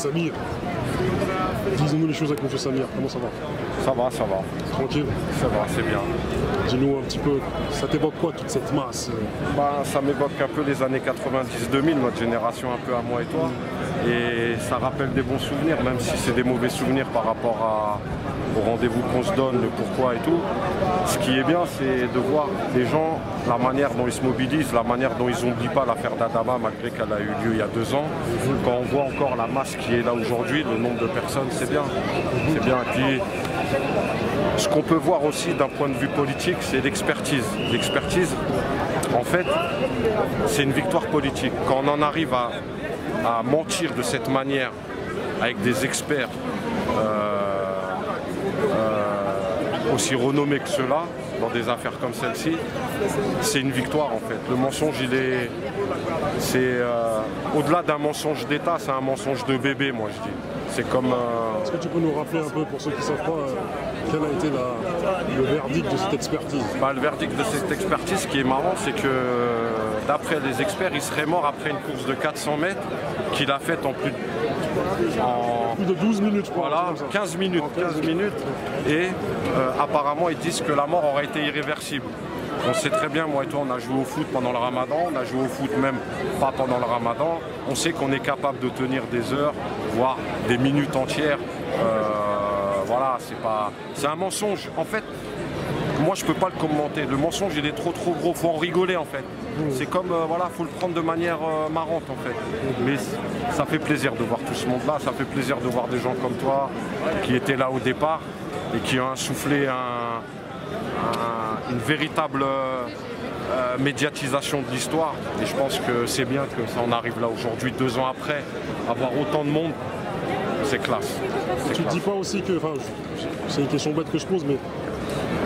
Samir. Disons-nous les choses avec M. Samir, comment ça va? Ça va, ça va. Tranquille? Ça va, c'est bien. Dis-nous un petit peu, ça t'évoque quoi toute cette masse? Ça m'évoque un peu les années 90-2000, notre génération un peu à moi et toi. Et ça rappelle des bons souvenirs, même si c'est des mauvais souvenirs par rapport au rendez-vous qu'on se donne, le pourquoi et tout. Ce qui est bien, c'est de voir les gens, la manière dont ils se mobilisent, la manière dont ils n'oublient pas l'affaire d'Adama, malgré qu'elle a eu lieu il y a 2 ans. Quand on voit encore la masse qui est là aujourd'hui, le nombre de personnes, c'est bien. C'est bien. Et puis, ce qu'on peut voir aussi d'un point de vue politique, c'est l'expertise. L'expertise, en fait, c'est une victoire politique. Quand on en arrive à mentir de cette manière, avec des experts aussi renommés que ceux-là, dans des affaires comme celle-ci, c'est une victoire en fait. Le mensonge, c'est au-delà d'un mensonge d'État, c'est un mensonge de bébé, moi je dis. C'est comme... Est-ce que tu peux nous rappeler un peu, pour ceux qui ne savent pas, quel a été le verdict de cette expertise? Le verdict de cette expertise, ce qui est marrant, c'est que d'après les experts, il serait mort après une course de 400 mètres qu'il a faite en plus de 12 minutes, je crois. Voilà, 15 minutes. 15 minutes. Et apparemment, ils disent que la mort aurait été irréversible. On sait très bien, moi et toi, on a joué au foot pendant le ramadan, on a joué au foot même pas pendant le ramadan. On sait qu'on est capable de tenir des heures, voire des minutes entières. Voilà, c'est un mensonge. En fait, moi je peux pas le commenter. Le mensonge, il est trop gros. Faut en rigoler en fait. C'est comme, voilà, faut le prendre de manière marrante en fait. Mais ça fait plaisir de voir tout ce monde-là. Ça fait plaisir de voir des gens comme toi qui étaient là au départ et qui ont insufflé une véritable médiatisation de l'histoire. Et je pense que c'est bien que ça en arrive là aujourd'hui, 2 ans après, avoir autant de monde, c'est classe. Tu ne dis pas aussi que, enfin, c'est une question bête que je pose, mais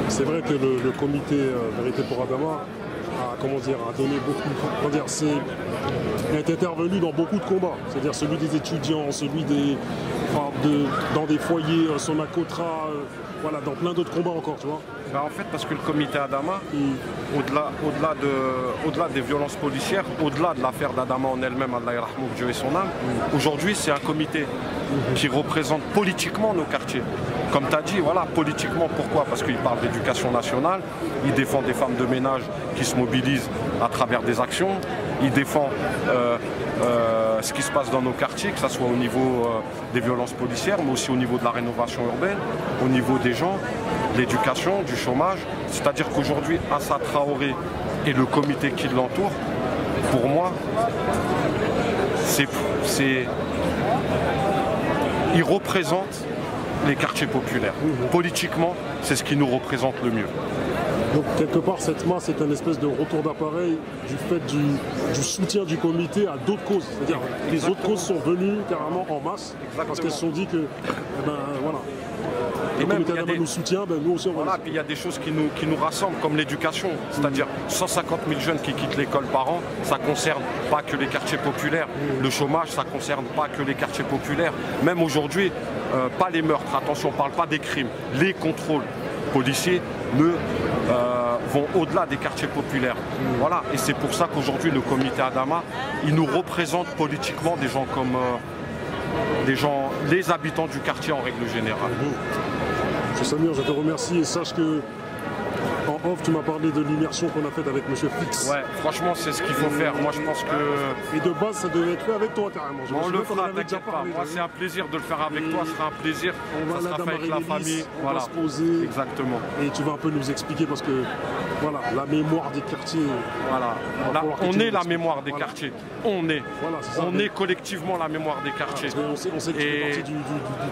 c'est vrai que le comité Vérité pour Adama a donné beaucoup, il est intervenu dans beaucoup de combats, c'est-à-dire celui des étudiants, celui dans des foyers, Sonacotra, voilà, dans plein d'autres combats encore, tu vois. En fait, parce que le comité Adama, au-delà des violences policières, au-delà de l'affaire d'Adama en elle-même, Allah yarhamou, Dieu et son âme, aujourd'hui c'est un comité qui représente politiquement nos quartiers. Comme tu as dit, voilà, politiquement, pourquoi? Parce qu'il parle d'éducation nationale, il défend des femmes de ménage qui se mobilisent à travers des actions, il défend ce qui se passe dans nos quartiers, que ce soit au niveau des violences policières, mais aussi au niveau de la rénovation urbaine, au niveau des gens, l'éducation, du chômage. C'est-à-dire qu'aujourd'hui, Assa Traoré et le comité qui l'entoure, pour moi, ils représentent les quartiers populaires. Politiquement, c'est ce qui nous représente le mieux. Donc quelque part, cette masse est un espèce de retour d'appareil du fait du soutien du comité à d'autres causes. C'est-à-dire que les autres causes sont venues carrément en masse. Exactement. Parce qu'elles se sont dit que, voilà, le comité Adama nous soutient, nous aussi on va. Voilà, puis il y a des choses qui nous rassemblent, comme l'éducation. C'est-à-dire 150 000 jeunes qui quittent l'école par an, ça ne concerne pas que les quartiers populaires. Le chômage, ça ne concerne pas que les quartiers populaires. Même aujourd'hui, pas les meurtres, attention, on ne parle pas des crimes. Les contrôles policiers vont au-delà des quartiers populaires. Voilà, et c'est pour ça qu'aujourd'hui le comité Adama, il nous représente politiquement des gens comme les habitants du quartier en règle générale. Monsieur Samir, je te remercie et sache que en off, tu m'as parlé de l'immersion qu'on a faite avec Monsieur Fix. Ouais, franchement, c'est ce qu'il faut faire. Moi, je pense que... Et de base, ça devait être fait avec toi, carrément. On le fera, t'inquiète pas. Moi, c'est un plaisir de le faire avec toi. Ce sera un plaisir. On va faire avec la famille. On va se poser. Exactement. Et tu vas un peu nous expliquer parce que, voilà, la mémoire des quartiers... Voilà. Là, on est la mémoire des quartiers. On est. Voilà, on est collectivement la mémoire des quartiers. On sait que tu fais partie du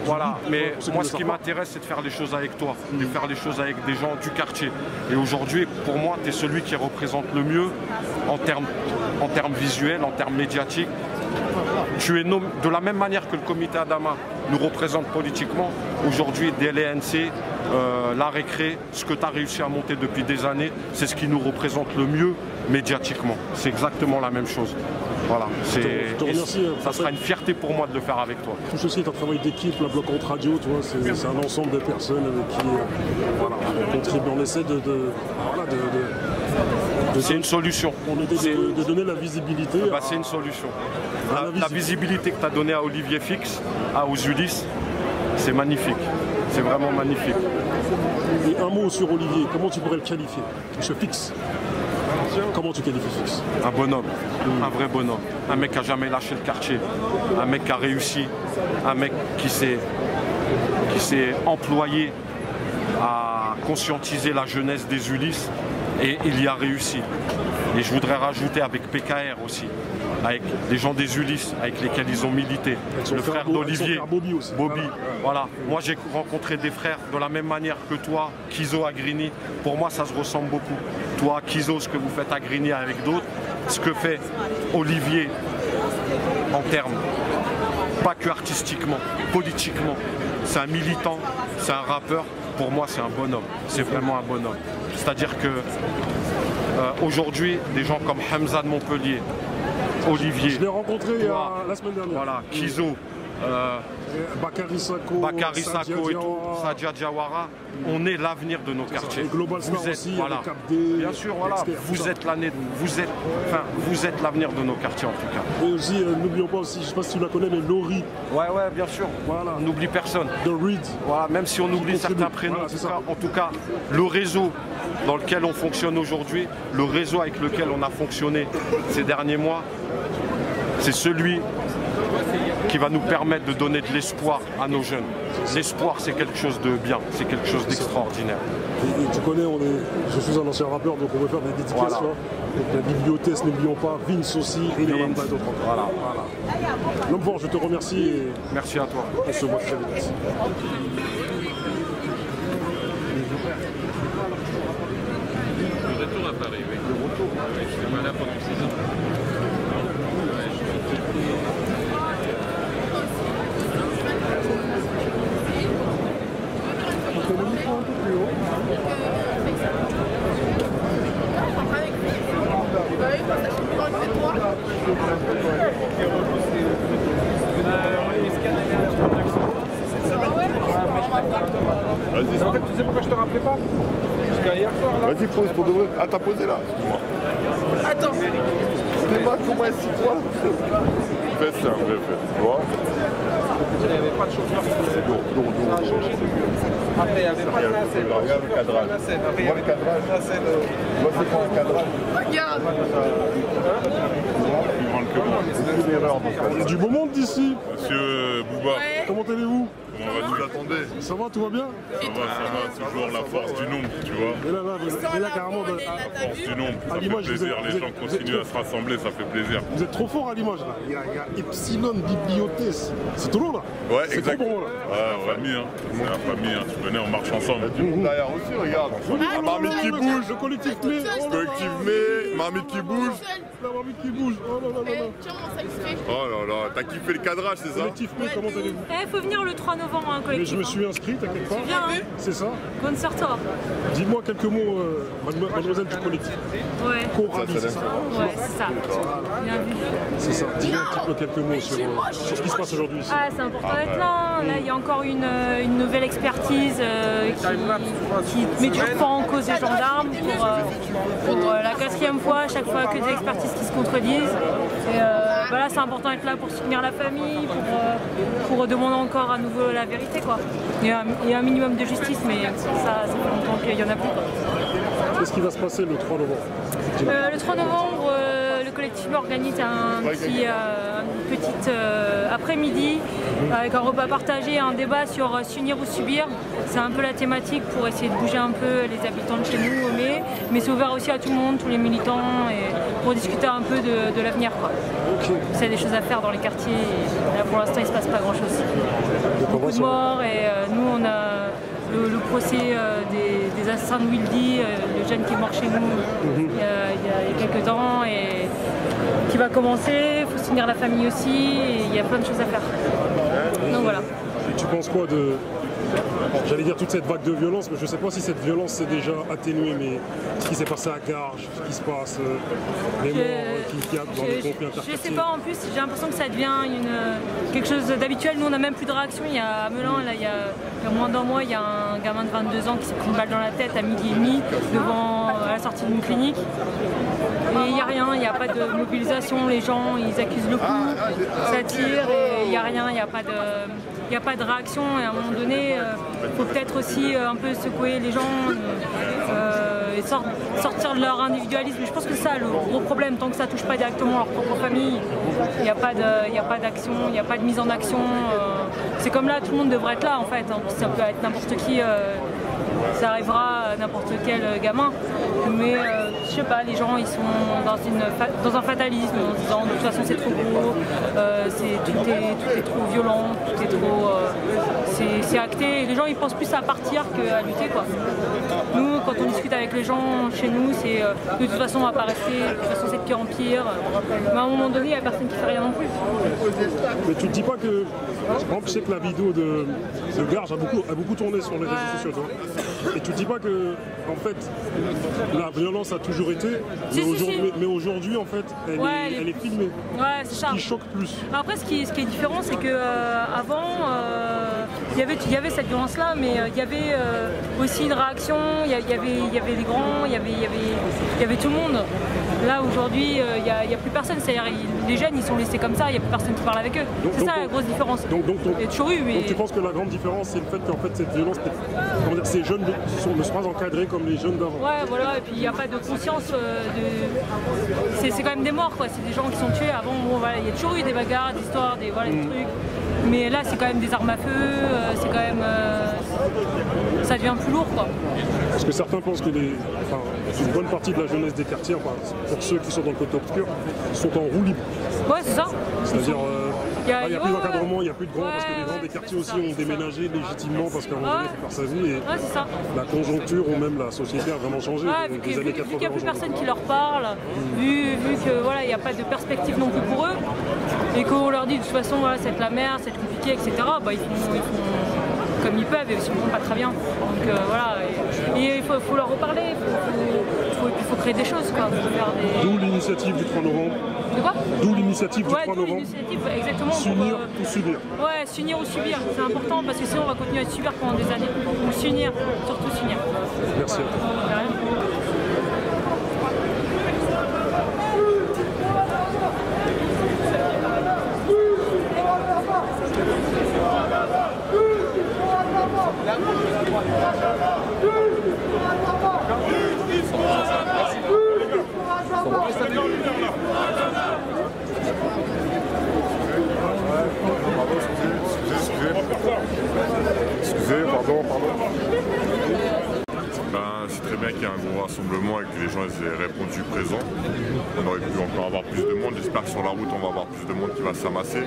voilà, mais moi, ce qui m'intéresse, c'est de faire les choses avec toi. De faire les choses avec des gens du quartier. Et aujourd'hui, pour moi, tu es celui qui représente le mieux en termes visuels, en termes médiatiques. Tu es de la même manière que le comité Adama nous représente politiquement. Aujourd'hui, DLNC, la récré, ce que tu as réussi à monter depuis des années, c'est ce qui nous représente le mieux médiatiquement. C'est exactement la même chose. Voilà. Je te remercie. Ça sera une fierté pour moi de le faire avec toi. Tout ceci est un travail d'équipe, la Bloc Contre Radio, tu vois, c'est un ensemble de personnes avec qui voilà, on contribue, on essaie C'est une solution. On était de donner la visibilité. C'est une solution. La visibilité que tu as donnée à Olivier Fix, aux Ulysse, c'est magnifique. C'est vraiment magnifique. Et un mot sur Olivier, comment tu pourrais le qualifier? Monsieur Fix, comment tu qualifies Fix? Un bonhomme, un vrai bonhomme. Un mec qui n'a jamais lâché le quartier. Un mec qui a réussi. Un mec qui s'est employé à conscientiser la jeunesse des Ulysses et il y a réussi. Et je voudrais rajouter avec PKR aussi, avec les gens des Ulysses avec lesquels ils ont milité, le frère d'Olivier, Bobby. Voilà. Moi j'ai rencontré des frères de la même manière que toi, Kizo à Grigny. Pour moi ça se ressemble beaucoup. Toi, Kizo, ce que vous faites à Grigny avec d'autres, ce que fait Olivier en termes, pas que artistiquement, politiquement. C'est un militant, c'est un rappeur. Pour moi, c'est un bonhomme. C'est vraiment un bonhomme. C'est-à-dire que aujourd'hui, des gens comme Hamza de Montpellier, Olivier, je l'ai rencontré la semaine dernière. Voilà, Kizo, Bakary Sako et tout, Sadia Diawara, on est l'avenir de nos quartiers. Global Star vous êtes, aussi, voilà, Cap D, bien sûr, voilà, vous êtes l'avenir de nos quartiers en tout cas. Et aussi, n'oublions pas aussi, je ne sais pas si tu la connais, mais Laurie. Ouais, bien sûr. Voilà. On n'oublie personne. The Reed. Voilà, même si on oublie certains prénoms, voilà, en tout cas, le réseau dans lequel on fonctionne aujourd'hui, le réseau avec lequel on a fonctionné ces derniers mois, c'est celui qui va nous permettre de donner de l'espoir à nos jeunes. L'espoir, c'est quelque chose de bien, c'est quelque chose d'extraordinaire. Et tu connais, je suis un ancien rappeur, donc on veut faire des dédicaces. Voilà. Donc la bibliothèque, n'oublions pas, Vince aussi, et il y en a plein d'autres. Voilà. L'homme fort, je te remercie. Et merci à toi. On se voit très vite. Le retour à Paris, oui. Le retour, oui, je suis malade pendant 6 ans. Vas-y, tu sais pourquoi je te rappelais pas? Parce qu'hier soir là. Vas-y, pose pour de vrai. Ah, t'as posé là? Excuse-moi. Attends. Dis-moi comment est-ce que toi? Fais ça, un vrai fait. Tu vois? Il n'y avait pas de chauffeur. C'est lourd. Ça a changé depuis. Après, il n'y avait pas de nacelle. Regarde le cadrage. Après, il y avait le cadrage. Moi, c'est pas un cadrage. Regarde. Il manque que moi. C'est une erreur. Il y a du beau monde d'ici. Monsieur Bouba. Comment allez-vous? Comment vous attendez? Ça va, tout va bien? Ça va, toujours la force du nombre, tu vois. Et là carrément, La force du nombre, ça fait plaisir, les gens continuent à se rassembler, ça fait plaisir. Vous êtes trop fort à l'image là. Il y a Epsilon Bibliothèque, c'est trop lourd là. Ouais, exact. Trop bon là. Ouais, famille, hein. C'est la famille, hein. Tu connais, on marche ensemble. Du monde derrière aussi, regarde. La marmite qui bouge. Le collectif Mai. Collectif Mai, marmite qui bouge. La marmite qui bouge. Oh là là là. Oh là là, t'as kiffé le cadrage, c'est ça? Collectif Mai, comment allez-vous? Faut venir le 3 novembre à un collectif. Mais je me suis inscrit, t'inquiète pas. Viens, hein. C'est ça. Bonne sortie. Dis-moi quelques mots, mademoiselle du collectif. Ouais. Coralie, c'est ça. Ouais, c'est ça. Bien vu. C'est ça. Dis-moi un petit peu quelques mots sur ce qui se passe aujourd'hui ici. Ah, c'est important d'être là. Là, il y a encore une nouvelle expertise qui met toujours pas en cause les gendarmes pour la 4e fois, à chaque fois que des expertises qui se contredisent. Et voilà, c'est important d'être là pour soutenir la famille, pour demander encore à nouveau la vérité, quoi. Il y a un minimum de justice, mais ça fait longtemps qu'il n'y en a plus. Qu'est-ce qui va se passer le 3 novembre? Le 3 novembre, le collectif organise une petite après-midi avec un repas partagé, un débat sur s'unir ou subir. C'est un peu la thématique pour essayer de bouger un peu les habitants de chez nous, mais c'est ouvert aussi à tout le monde, tous les militants, et pour discuter un peu de l'avenir. Il y a des choses à faire dans les quartiers, et là pour l'instant il ne se passe pas grand-chose. Beaucoup de morts, et nous on a le procès des assassins de Wildy, le jeune qui est mort chez nous il y a quelques temps, et qui va commencer. Il faut soutenir la famille aussi, et il y a plein de choses à faire. Donc voilà. Et tu penses quoi de j'allais dire toute cette vague de violence, mais je ne sais pas si cette violence s'est déjà atténuée, mais ce qui s'est passé à Garges, ce qui se passe, les morts qu'il y a dans les conflits interquartiers. Je sais pas, en plus j'ai l'impression que ça devient quelque chose d'habituel. Nous on n'a même plus de réaction. Il y a à Melun, là, il y a moins d'un mois, il y a un gamin de 22 ans qui s'est pris une balle dans la tête à 12h30 à la sortie d'une clinique. Et il n'y a rien, il n'y a pas de mobilisation, les gens ils accusent le coup, ça tire et il n'y a rien, il n'y a pas de réaction. Et à un moment donné, il faut peut-être aussi un peu secouer les gens et sortir de leur individualisme. Je pense que c'est ça le gros problème, tant que ça ne touche pas directement leur propre famille, il n'y a pas d'action, il n'y a pas de mise en action. C'est comme là, tout le monde devrait être là en fait, ça peut être n'importe qui. Ça arrivera à n'importe quel gamin, mais je sais pas, les gens ils sont dans un fatalisme en se disant de toute façon c'est trop gros, tout est trop violent, tout est trop, c'est acté. Et les gens ils pensent plus à partir qu'à lutter quoi. Nous quand on discute avec les gens chez nous c'est de toute façon on va pas rester, de toute façon c'est de pire en pire, mais à un moment donné il n'y a personne qui fait rien non plus. Mais tu te dis pas que, je sais que la vidéo de Garges a beaucoup tourné sur les réseaux sociaux, toi. Et tu te dis pas que, en fait, la violence a toujours été, mais aujourd'hui, en fait, elle est filmée. Ouais, c'est ça. Ce qui choque plus. Après, ce qui est différent, c'est que avant, il y avait cette violence-là, mais il y avait aussi une réaction. Il y avait les grands, il y avait tout le monde. Là, aujourd'hui, il n'y a plus personne. C'est-à-dire, les jeunes, ils sont laissés comme ça. Il n'y a plus personne qui parle avec eux. C'est ça la grosse différence. Il y a toujours eu, mais... Donc tu penses que la grande différence, c'est le fait qu'en fait, cette violence, ces jeunes ne sont pas encadrés comme les jeunes d'avant. Ouais, voilà, et puis il n'y a pas de conscience c'est quand même des morts, quoi. C'est des gens qui sont tués. Avant, bon, voilà, il y a toujours eu des bagarres, des histoires, des trucs. Mais là, c'est quand même des armes à feu, c'est quand même... ça devient plus lourd, quoi. Parce que certains pensent que une bonne partie de la jeunesse des quartiers, pour ceux qui sont dans le côté obscur, sont en roue libre. Ouais, c'est ça. C'est-à-dire... il n'y a plus d'encadrement, il n'y a plus de grands, parce que les grands des quartiers aussi ont déménagé légitimement parce qu'à un moment donné, il faut faire sa vie. Et la conjoncture ou même la société a vraiment changé. Vu qu'il n'y a plus personne qui leur parle, vu que voilà, il n'y a pas de perspective non plus pour eux, et qu'on leur dit de toute façon voilà, c'est de la merde, c'est compliqué, etc., bah, ils font comme ils peuvent et ils ne comprennent pas très bien. Donc voilà, et il faut leur reparler, il faut créer des choses. D'où l'initiative du 3 novembre. De quoi? D'où l'initiative du 3 novembre. Exactement. S'unir ou subir. Ouais, s'unir ou subir, c'est important parce que sinon on va continuer à subir pendant des années. Donc s'unir, surtout s'unir. Merci à toi. Excusez, pardon. C'est très bien qu'il y ait un gros rassemblement et que les gens aient répondu présent. On aurait pu encore avoir plus de monde. J'espère que sur la route on va avoir plus de monde qui va s'amasser.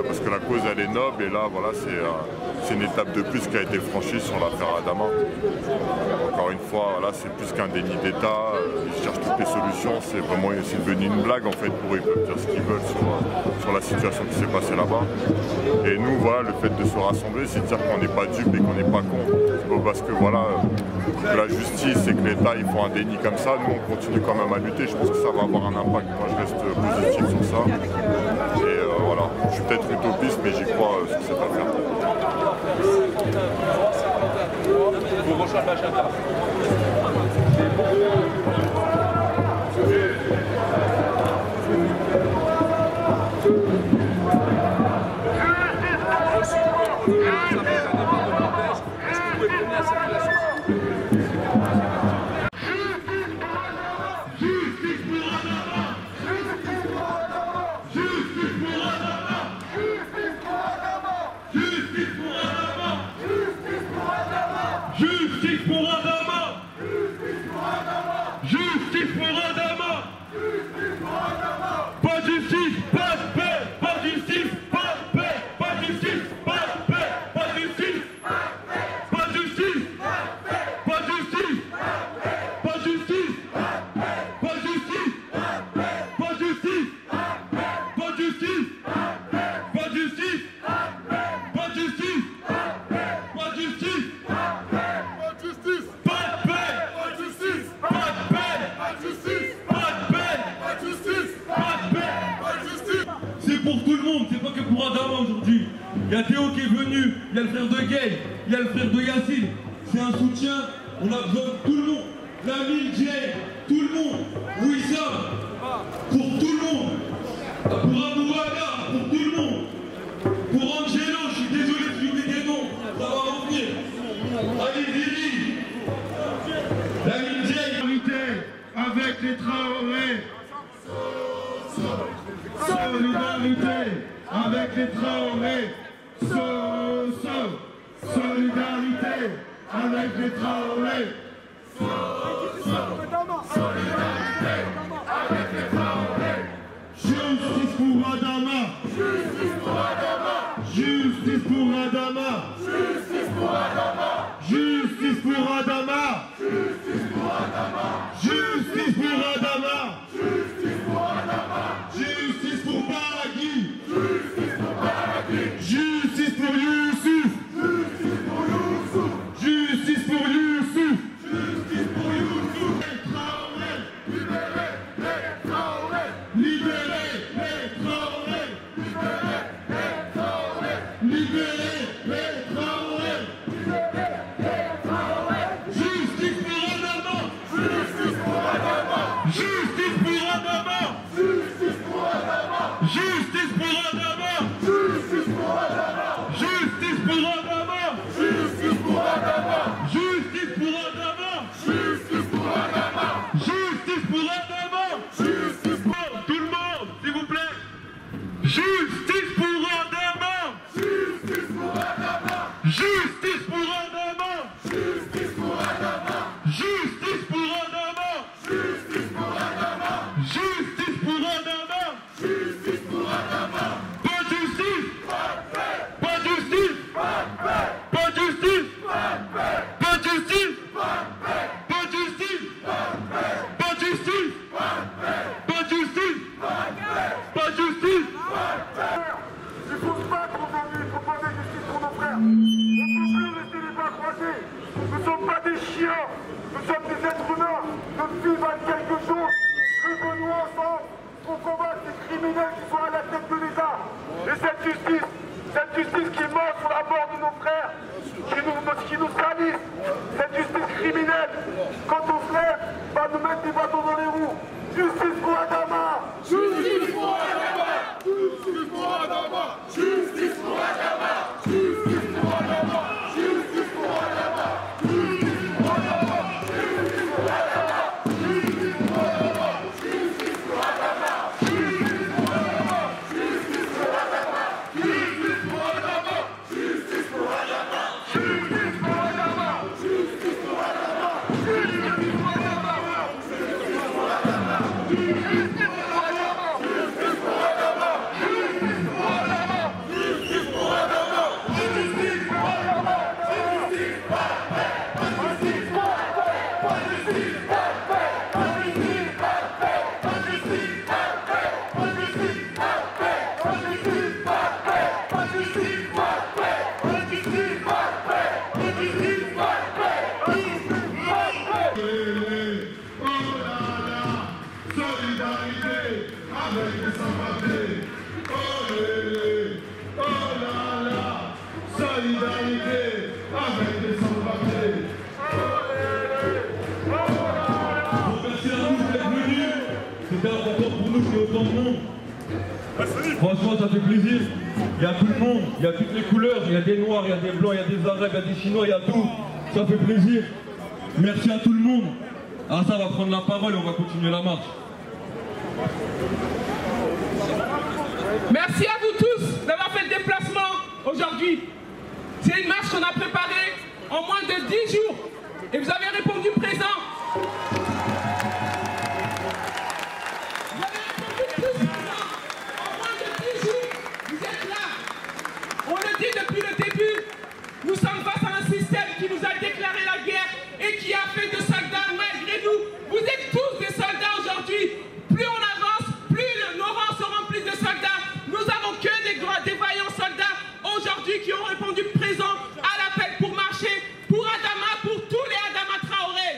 Parce que la cause elle est noble et là voilà c'est une étape de plus qui a été franchie sur l'affaire Adama. Encore une fois, voilà, c'est plus qu'un déni d'État. Ils cherchent toutes les solutions. C'est devenu une blague en fait pour eux. Ils peuvent dire ce qu'ils veulent sur la situation qui s'est passée là-bas. Et nous voilà, le fait de se rassembler, c'est de dire qu'on n'est pas dupes et qu'on n'est pas cons. C'est pas parce que voilà que la justice et que l'État ils font un déni comme ça, nous on continue quand même à lutter. Je pense que ça va avoir un impact. Moi je reste positif sur ça. Et voilà, je suis peut-être utopiste mais j'y crois sur cette affaire. Vous rejoignez l'agenda. Il y a Théo qui est venu, il y a le frère de Gay, il y a le frère de Yacine. C'est un soutien, on a besoin de tout le monde. Lamine, Jay, tout le monde. Wissam, pour tout le monde. Pour Aboubacar, pour tout le monde. Pour Angelo, je suis désolé de oublier des noms, ça va revenir. Ali Ziri, Lamine, Jay, avec les Traoré. Solidarité avec les Traoré. Solidarité avec les Traoré. Solidarité avec les Traoré. Justice pour Adama. Justice pour Adama. Justice pour Adama. Justice pour Adama. Justice pour Adama. Justice pour Adama. Justice pour Adama. Justice pour Adama. Justice pour Baragui. Justice pour Baragui. Justice pour Youssouf. Justice pour Youssouf. Justice pour Youssouf. Justice pour Youssouf. Les Traoré. Libérez les Traoré. Libérez les Traoré. Libérez les Traoré. Libérez les Traoré. Justice pour Adama. Justice pour Adama. Justice pour Adama. Justice pour Adama. Justice pour Adama. Justice pour Adama. Justice pour Adama. Justice pour Adama. Justice pour Adama. Justice pour Adama. Justice pour Adama. Justice pour tout le monde, s'il vous plaît. Justice pour Adama. Justice pour Adama. Justice pour Adama. Justice pour Adama. Justice pour Adama. Justice pour Adama. Justice pour Adama. Justice pour Adama. Pas de justice. Pas de justice. Pas de justice. Pas de justice. Pas de justice. Pas de justice. Pas de justice. Pas de justice. Il faut se battre aujourd'hui, il faut poser justice pour nos frères. On ne peut plus rester les bras croisés. Nous ne sommes pas des chiens, nous sommes des êtres humains. Notre vie valent quelque chose. Réunissons-nous ensemble pour combattre ces criminels qui sont à la tête de l'État. Et cette justice qui mord sur la mort de nos frères, qui nous salisse, cette justice criminelle, quand on se lève, va nous mettre des bâtons dans les roues. Justice pour Adama. Justice pour Adama. Justice pour Adama. Justice pour Adama. Justice pour Adama. Justice pour Adama. Justice pour Adama. Justice pour Adama. Justice pour Adama. Justice pour Adama. Justice pour Adama. Justice pour Adama. Justice pour Adama. Justice pour Adama. Justice pour Adama. Justice pour Adama. Justice pour Franchement, ça fait plaisir. Il y a tout le monde, il y a toutes les couleurs, il y a des noirs, il y a des blancs, il y a des arabes, il y a des chinois, il y a tout. Ça fait plaisir. Merci à tout le monde. Ah, ça va prendre la parole et on va continuer la marche. Merci à vous tous d'avoir fait le déplacement aujourd'hui. C'est une marche qu'on a préparée en moins de 10 jours et vous avez répondu présent. Vous avez répondu tous présent. En moins de 10 jours, vous êtes là. On le dit depuis le début, nous sommes face à un système qui nous a déclaré la guerre et qui a fait de soldats malgré nous. Vous êtes tous des soldats aujourd'hui. Plus on avance, plus nos rangs se remplissent de soldats. Nous avons que des vaillants soldats aujourd'hui qui ont répondu présent à l'appel pour marcher pour Adama, pour tous les Adama Traoré.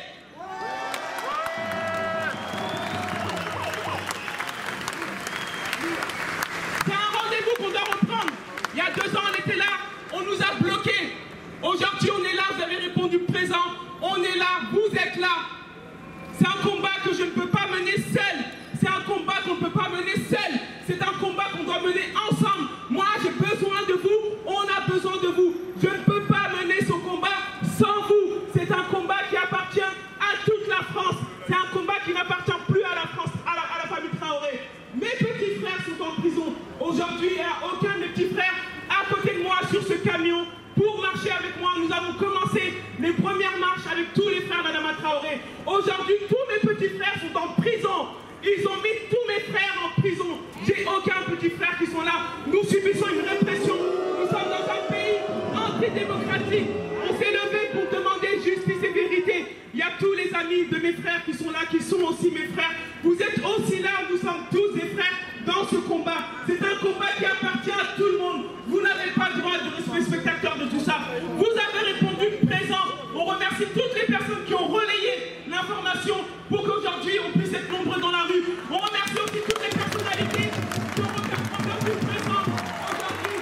subissons une répression. Nous sommes dans un pays antidémocratique. On s'est levé pour demander justice et vérité. Il y a tous les amis de mes frères qui sont là, qui sont aussi mes frères. Vous êtes aussi là, nous sommes tous des frères dans ce combat. C'est un combat qui appartient à tout le monde. Vous n'avez pas le droit de rester spectateur de tout ça. Vous avez répondu présent. On remercie toutes les personnes qui ont relayé l'information pour qu'aujourd'hui on puisse être nombreux dans la rue. On remercie aussi toutes les personnalités qui ont répondu présent. Aujourd'hui,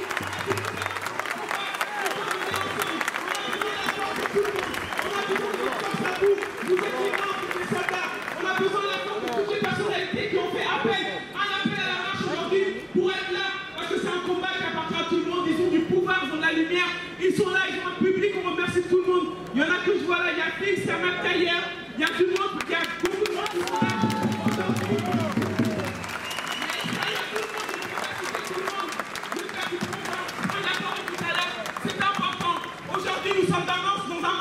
on a besoin de votre force à vous. Vous êtes vivants, vous êtes soldats. On a besoin de la force de toutes les personnalités qui ont fait appel à la marche aujourd'hui pour être là. Parce que c'est un combat qui appartient à tout le monde. Ils ont du pouvoir, ils ont de la lumière. Ils sont là, ils ont un public. On remercie tout le monde. Il y en a que je vois là. Il y a Fils, il y a Mac Taillère. Il y a tout le monde. Il y a beaucoup de monde qui sont là. C'est important. Aujourd'hui, nous sommes dans un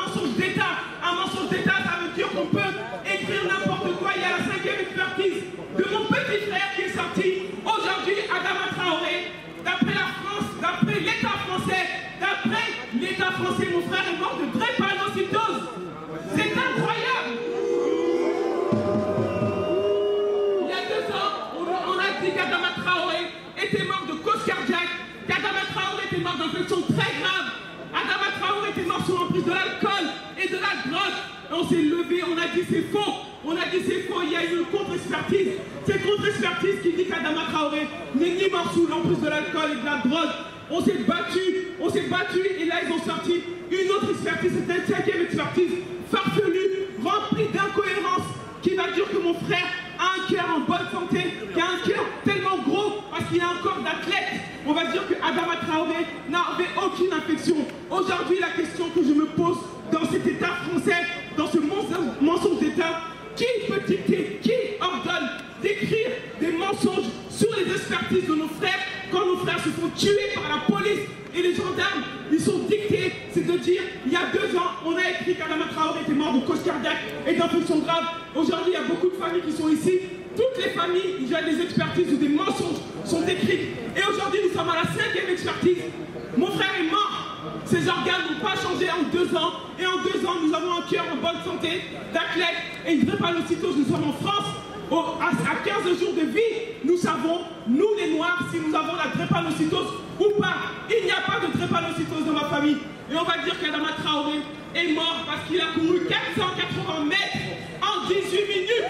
mensonge d'État. Un mensonge d'État, ça veut dire qu'on peut écrire n'importe quoi. Il y a la 5e expertise de mon petit frère qui est sorti. Aujourd'hui, Adama Traoré, d'après la France, d'après l'État français, mon frère est mort de drépanocytose. C'est incroyable. Il y a 2 ans, on a dit qu'Adama Traoré était mort de cause cardiaque, qu'Adama Traoré était mort d'infection très grave. Adama Traoré était mort sous l'emprise de l'alcool et de la drogue. On s'est levé, on a dit c'est faux. On a dit c'est faux, il y a eu une contre-expertise. Cette contre-expertise qui dit qu'Adama Traoré n'est ni mort sous l'emprise de l'alcool et de la drogue. On s'est battu et là ils ont sorti une autre expertise, c'est une 5e expertise farfelue, remplie d'incohérences, qui va dire que mon frère a un cœur en bonne santé, qui a un cœur tellement gros parce qu'il a un corps d'athlète. On va dire que Adama Traoré n'avait aucune infection. Aujourd'hui, la question que je me pose dans cet État français, dans ce mensonge d'État, qui peut dicter, qui ordonne d'écrire des mensonges sur les expertises de nos frères quand nos frères se font tuer par la police et les gendarmes? Ils sont dictés, c'est de dire, il y a 2 ans, on a écrit qu'Adama Traoré était mort de cause cardiaque et d'infection grave. Aujourd'hui, il y a beaucoup de familles qui sont ici. Toutes les familles, il y a des expertises où des mensonges sont écrits. Et aujourd'hui, nous sommes à la 5e expertise. Mon frère est mort. Ses organes n'ont pas changé en 2 ans. Et en 2 ans, nous avons un cœur en bonne santé, d'athlète et une drépanocytose. Nous sommes en France. À 15 jours de vie, nous savons, nous les Noirs, si nous avons la drépanocytose ou pas. Il n'y a pas de drépanocytose dans ma famille. Et on va dire qu'Adama Traoré est mort parce qu'il a couru 480 mètres en 18 minutes.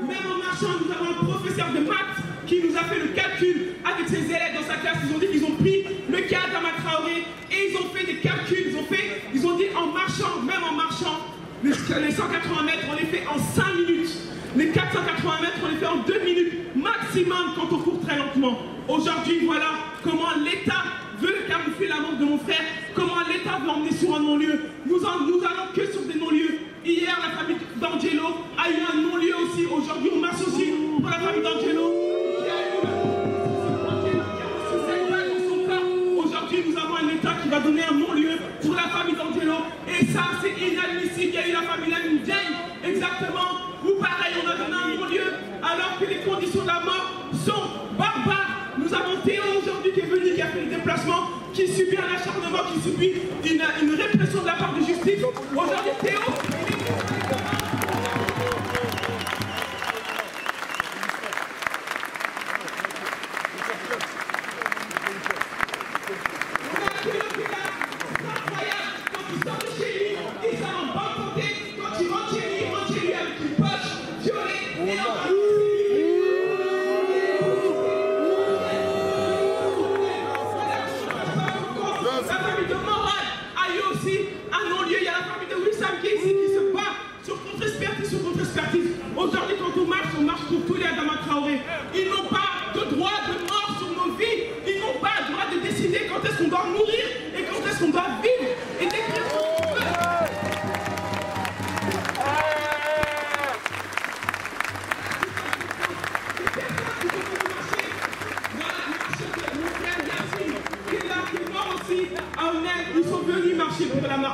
Même en marchant, nous avons un professeur de maths qui nous a fait le calcul avec ses élèves dans sa classe. Ils ont dit qu'ils ont pris le cas d'Adama Traoré et ils ont fait des calculs. Ils ont dit en marchant, même en marchant, les 180 mètres, on les fait en 5 minutes. Les 480 mètres, on les fait en 2 minutes maximum quand on court très lentement. Aujourd'hui, voilà comment l'État veut camoufler la mort de mon frère, comment l'État veut emmener sur un non-lieu. Nous allons que sur des non-lieux. Hier, la famille d'Angelo a eu un non-lieu aussi. Aujourd'hui, on marche aussi pour la famille d'Angelo. Aujourd'hui, nous avons un État qui va donner un non-lieu pour la famille d'Angelo. Et ça, c'est inadmissible. Il y a eu la famille Ndiaye, exactement, où pareil, on a donné un non-lieu, alors que les conditions de la mort sont barbares. Nous avons Théo aujourd'hui qui est venu, qui a fait le déplacement, qui subit un acharnement, qui subit une répression de la part de justice. Aujourd'hui, Théo, aujourd'hui, quand on marche pour tous les Adama Traoré. Ils n'ont pas de droit de mort sur nos vies. Ils n'ont pas le droit de décider quand est-ce qu'on doit mourir et quand est-ce qu'on doit vivre et d'écrire ce qu'on veut.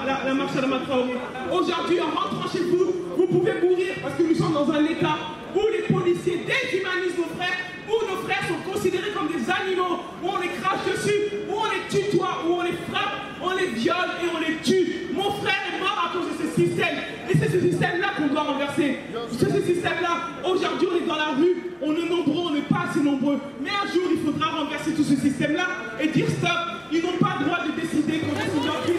la marche à Adama Traoré. Aujourd'hui, en rentrant chez vous, vous pouvez mourir parce que nous sommes dans un état où les policiers déshumanisent nos frères, où nos frères sont considérés comme des animaux, où on les crache dessus, où on les tutoie, où on les frappe, on les viole et on les tue. Mon frère est mort à cause de ce système. Et c'est ce système-là qu'on doit renverser. C'est ce système-là. Aujourd'hui, on est dans la rue, on est nombreux, on n'est pas assez nombreux. Mais un jour, il faudra renverser tout ce système-là et dire stop. Ils n'ont pas le droit de décider quand ils sont leur fils.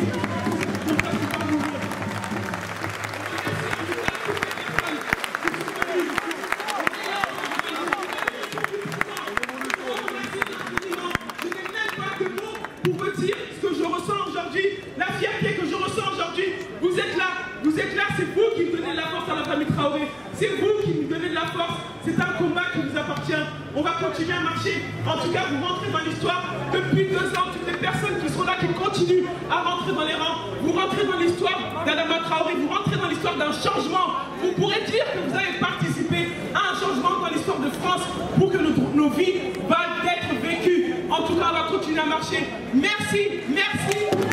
C'est vous qui nous donnez de la force, c'est un combat qui nous appartient. On va continuer à marcher. En tout cas, vous rentrez dans l'histoire. Depuis 2 ans, toutes les personnes qui sont là, qui continuent à rentrer dans les rangs, vous rentrez dans l'histoire d'Adama Traoré, vous rentrez dans l'histoire d'un changement. Vous pourrez dire que vous avez participé à un changement dans l'histoire de France pour que nos vies valent d'être vécues. En tout cas, on va continuer à marcher. Merci, merci.